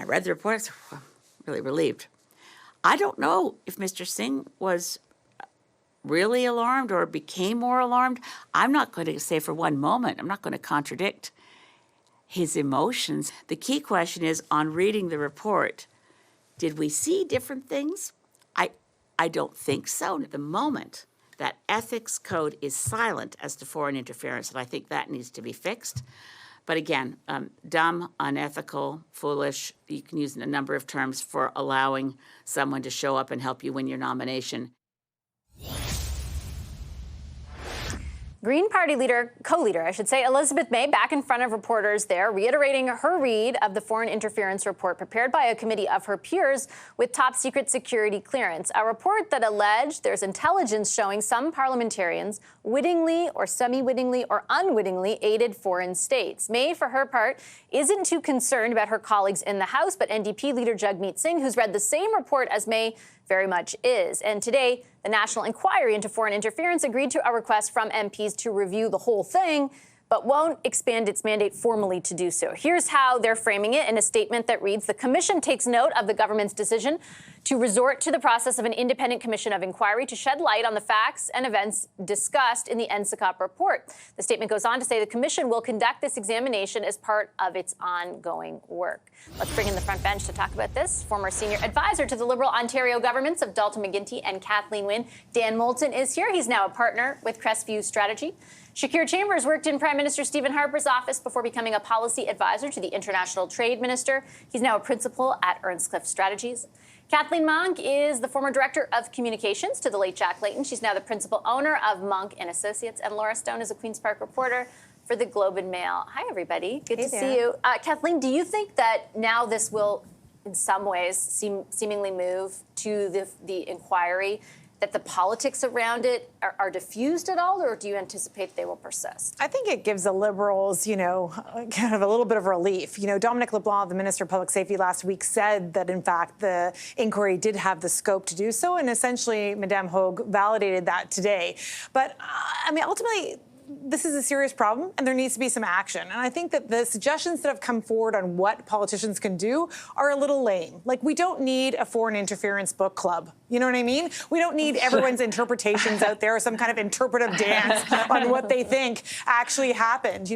I read the report. I was really relieved. I don't know if Mr. Singh was really alarmed or became more alarmed. I'm not going to say for one moment, I'm not going to contradict his emotions. The key question is, on reading the report, did we see different things? I don't think so. At the moment, that ethics code is silent as to foreign interference, and I think that needs to be fixed. But again, dumb, unethical, foolish, you can use a number of terms for allowing someone to show up and help you win your nomination. Green Party co-leader, I should say, Elizabeth May, back in front of reporters there, reiterating her read of the foreign interference report prepared by a committee of her peers with top secret security clearance. A report that alleged there's intelligence showing some parliamentarians wittingly or semi-wittingly or unwittingly aided foreign states. May, for her part, isn't too concerned about her colleagues in the House, but NDP leader Jagmeet Singh, who's read the same report as May, very much is. And today, the National Inquiry into Foreign Interference agreed to a request from MPs to review the whole thing, but won't expand its mandate formally to do so. Here's how they're framing it in a statement that reads, "The Commission takes note of the government's decision to resort to the process of an independent commission of inquiry to shed light on the facts and events discussed in the NSICOP report." The statement goes on to say the Commission will conduct this examination as part of its ongoing work. Let's bring in the front bench to talk about this. Former senior advisor to the Liberal Ontario governments of Dalton McGuinty and Kathleen Wynne, Dan Moulton is here. He's now a partner with Crestview Strategy. Shakir Chambers worked in Prime Minister Stephen Harper's office before becoming a policy advisor to the International Trade Minister. He's now a principal at Earnscliffe Strategies. Kathleen Monk is the former director of communications to the late Jack Layton. She's now the principal owner of Monk and Associates. And Laura Stone is a Queen's Park reporter for the Globe and Mail. Hi, everybody. Good to see you. Kathleen, do you think that now this will, in some ways, seemingly move to the inquiry, that the politics around it are diffused at all, or do you anticipate they will persist? I think it gives the Liberals, kind of a little bit of relief. Dominic LeBlanc, the Minister of Public Safety, last week said that, in fact, the inquiry did have the scope to do so, and essentially Madame Hogue validated that today. But, ultimately, this is a serious problem, and there needs to be some action. And I think that the suggestions that have come forward on what politicians can do are a little lame. Like, we don't need a foreign interference book club. You know what I mean? We don't need everyone's interpretations out there, some kind of interpretive dance on what they think actually happened.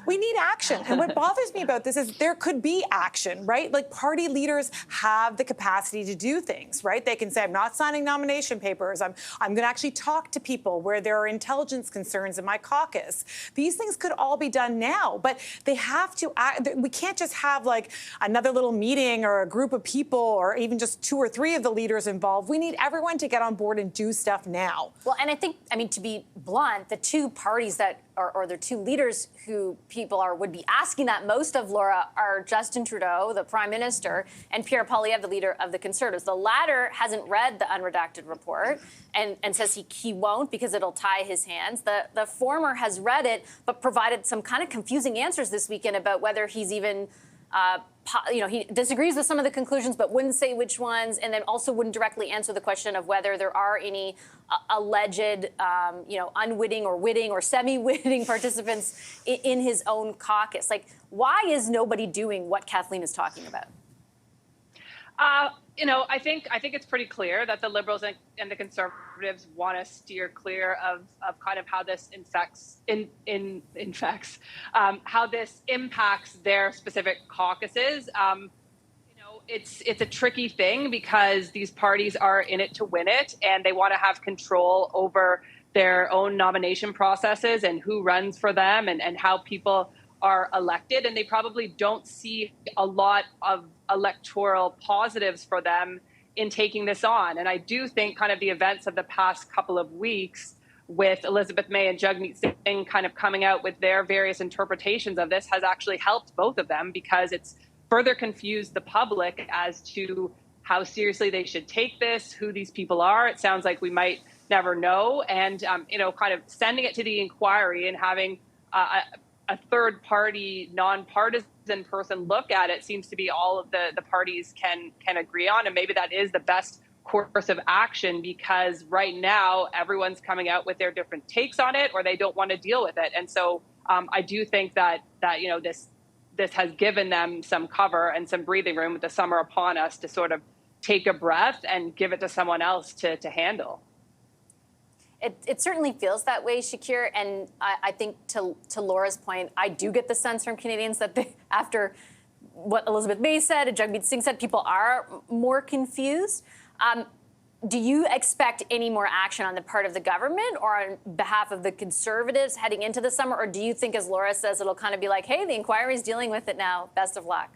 We need action. And what bothers me about this is there could be action, right? Like, party leaders have the capacity to do things, right? They can say, I'm not signing nomination papers. I'm going to actually talk to people where there are intelligence concerns in my caucus. These things could all be done now, but they have to act. We can't just have like another little meeting or a group of people or even just 2 or 3 of the leaders involved. We need everyone to get on board and do stuff now. Well, and I think, to be blunt, the two parties that or the two leaders who people would be asking that most of, Laura, are Justin Trudeau, the Prime Minister, and Pierre Poilievre, the leader of the Conservatives. The latter hasn't read the unredacted report and says he won't because it'll tie his hands. The former has read it, but provided some kind of confusing answers this weekend about whether he's even he disagrees with some of the conclusions, but wouldn't say which ones, and then also wouldn't directly answer the question of whether there are any alleged, unwitting or witting or semi-witting participants in his own caucus. Like, why is nobody doing what Kathleen is talking about? I think it's pretty clear that the Liberals and the Conservatives want to steer clear of kind of how this how this impacts their specific caucuses. It's a tricky thing because these parties are in it to win it, and they want to have control over their own nomination processes and who runs for them and how people are elected, and they probably don't see a lot of electoral positives for them in taking this on. And I do think kind of the events of the past couple of weeks with Elizabeth May and Jagmeet Singh kind of coming out with their various interpretations of this has actually helped both of them, because it's further confused the public as to how seriously they should take this, who these people are. It sounds like we might never know. And, kind of sending it to the inquiry and having a third party, nonpartisan person look at it seems to be all of the parties can agree on. And maybe that is the best course of action, because right now everyone's coming out with their different takes on it, or they don't want to deal with it. And so I do think that this has given them some cover and some breathing room with the summer upon us to sort of take a breath and give it to someone else to handle. It certainly feels that way, Shakir. And I think to Laura's point, I do get the sense from Canadians that after what Elizabeth May said and Jagmeet Singh said, people are more confused. Do you expect any more action on the part of the government or on behalf of the Conservatives heading into the summer? Or do you think, as Laura says, it'll kind of be like, hey, the inquiry's dealing with it now. Best of luck.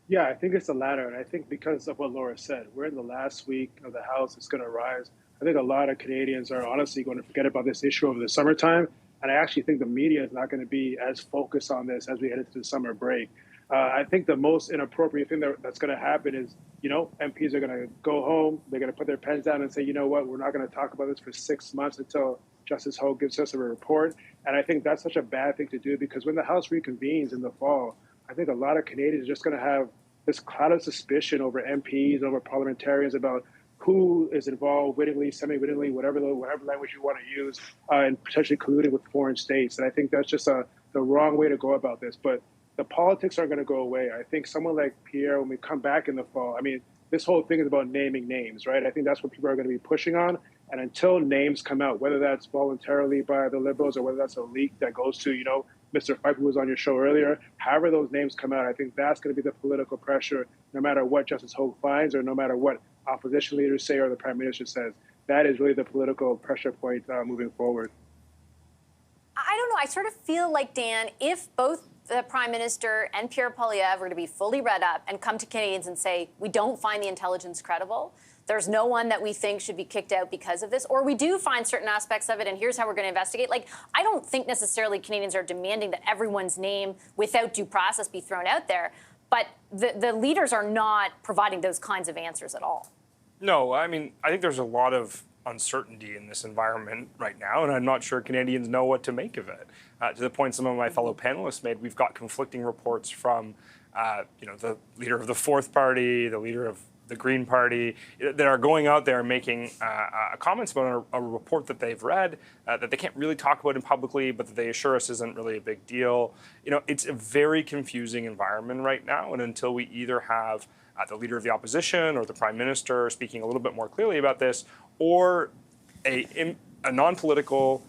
Yeah, I think it's the latter. And I think because of what Laura said, we're in the last week of the House. It's going to rise. I think a lot of Canadians are honestly going to forget about this issue over the summertime. And I actually think the media is not going to be as focused on this as we head into the summer break. I think the most inappropriate thing that's going to happen is, MPs are going to go home. They're going to put their pens down and say, you know what, we're not going to talk about this for 6 months until Justice Hogue gives us a report. And I think that's such a bad thing to do because when the House reconvenes in the fall, I think a lot of Canadians are just going to have this cloud of suspicion over MPs, over parliamentarians about who is involved wittingly, semi-wittingly, whatever language you want to use, and potentially colluding with foreign states. And I think that's just the wrong way to go about this. But the politics aren't going to go away. I think someone like Pierre, when we come back in the fall, this whole thing is about naming names, right? I think that's what people are going to be pushing on. And until names come out, whether that's voluntarily by the Liberals or whether that's a leak that goes to, Mr. Fife, who was on your show earlier, however those names come out, I think that's going to be the political pressure, no matter what Justice Hogue finds or no matter what opposition leaders say or the Prime Minister says. That is really the political pressure point moving forward. I don't know. I sort of feel like, Dan, if both the Prime Minister and Pierre Poilievre were to be fully read up and come to Canadians and say, we don't find the intelligence credible, there's no one that we think should be kicked out because of this, or we do find certain aspects of it, and here's how we're going to investigate. I don't think necessarily Canadians are demanding that everyone's name without due process be thrown out there, but the leaders are not providing those kinds of answers at all. No, I think there's a lot of uncertainty in this environment right now, and I'm not sure Canadians know what to make of it. To the point some of my fellow panelists made, we've got conflicting reports from, the leader of the Fourth Party, the leader of the Green Party, that are going out there making comments about a report that they've read that they can't really talk about it publicly, but that they assure us isn't really a big deal. It's a very confusing environment right now, and until we either have the leader of the opposition or the Prime Minister speaking a little bit more clearly about this, or a non-political,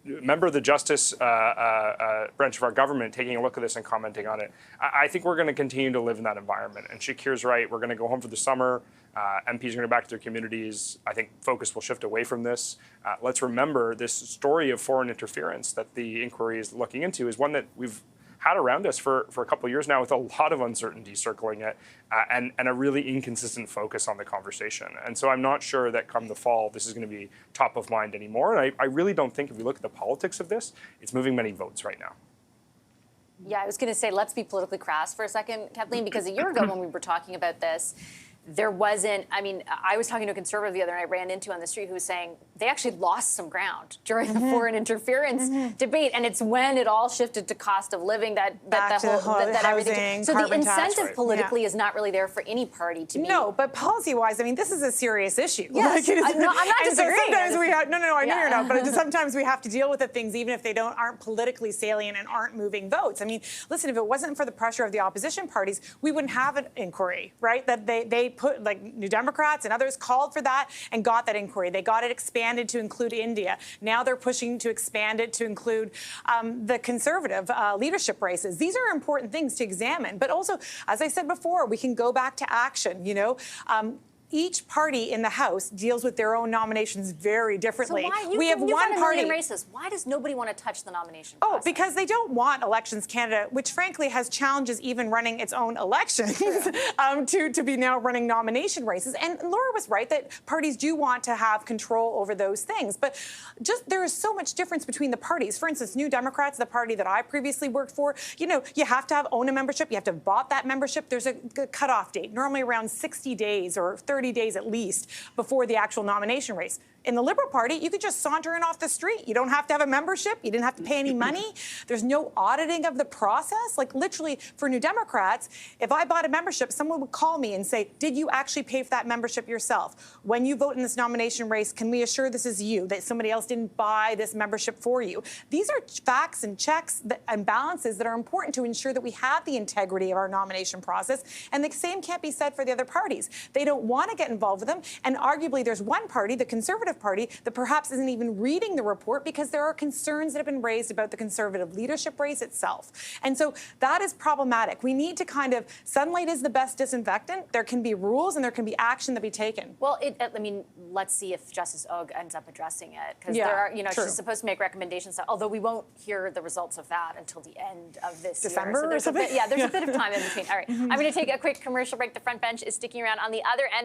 member of the justice branch of our government taking a look at this and commenting on it, I think we're going to continue to live in that environment. And Shakir's right. We're going to go home for the summer. MPs are going to go back to their communities. I think focus will shift away from this. Let's remember this story of foreign interference that the inquiry is looking into is one that we've had around us for a couple of years now with a lot of uncertainty circling it and a really inconsistent focus on the conversation. And so I'm not sure that come the fall, this is going to be top of mind anymore. And I really don't think if we look at the politics of this, it's moving many votes right now. Yeah, I was going to say, let's be politically crass for a second, Kathleen, because a year ago when we were talking about this, there wasn't, I was talking to a Conservative the other night I ran into on the street who was saying they actually lost some ground during the foreign interference debate. And it's when it all shifted to cost of living that everything. So the incentive politically is not really there for any party to be. No, but policy-wise, this is a serious issue. Yes, I'm not disagreeing. So sometimes we have, I know you're not, but sometimes we have to deal with the things even if they aren't politically salient and aren't moving votes. Listen, if it wasn't for the pressure of the opposition parties, we wouldn't have an inquiry, right? That they put, like New Democrats and others called for that and got that inquiry. They got it expanded to include India. Now they're pushing to expand it to include the Conservative leadership races. These are important things to examine. But also, as I said before, we can go back to action, Each party in the House deals with their own nominations very differently. So why? We have one party races. Why does nobody want to touch the nomination process? Oh, because they don't want Elections Canada, which frankly has challenges even running its own elections, to be now running nomination races. And Laura was right that parties do want to have control over those things. But just there is so much difference between the parties. For instance, New Democrats, the party that I previously worked for, you have to have own a membership. You have to have bought that membership. There's a cutoff date, normally around 60 days or 30 days at least before the actual nomination race. In the Liberal Party, you could just saunter in off the street. You don't have to have a membership. You didn't have to pay any money. There's no auditing of the process. Like literally for New Democrats, if I bought a membership, someone would call me and say, did you actually pay for that membership yourself? When you vote in this nomination race, can we assure this is you, that somebody else didn't buy this membership for you? These are facts and checks and balances that are important to ensure that we have the integrity of our nomination process. And the same can't be said for the other parties. They don't want to get involved with them. And arguably, there's one party, the Conservative Party, that perhaps isn't even reading the report because there are concerns that have been raised about the Conservative leadership race itself. And so that is problematic. We need to kind of, sunlight is the best disinfectant. There can be rules and there can be action that be taken. Well, I mean, let's see if Justice Ogg ends up addressing it. Because Yeah, there are, you know, true. she's supposed to make recommendations, although we won't hear the results of that until the end of this December year. So or there's a something? bit, yeah, there's a bit of time in between. All right, I'm going to take a quick commercial break. The front bench is sticking around on the other end of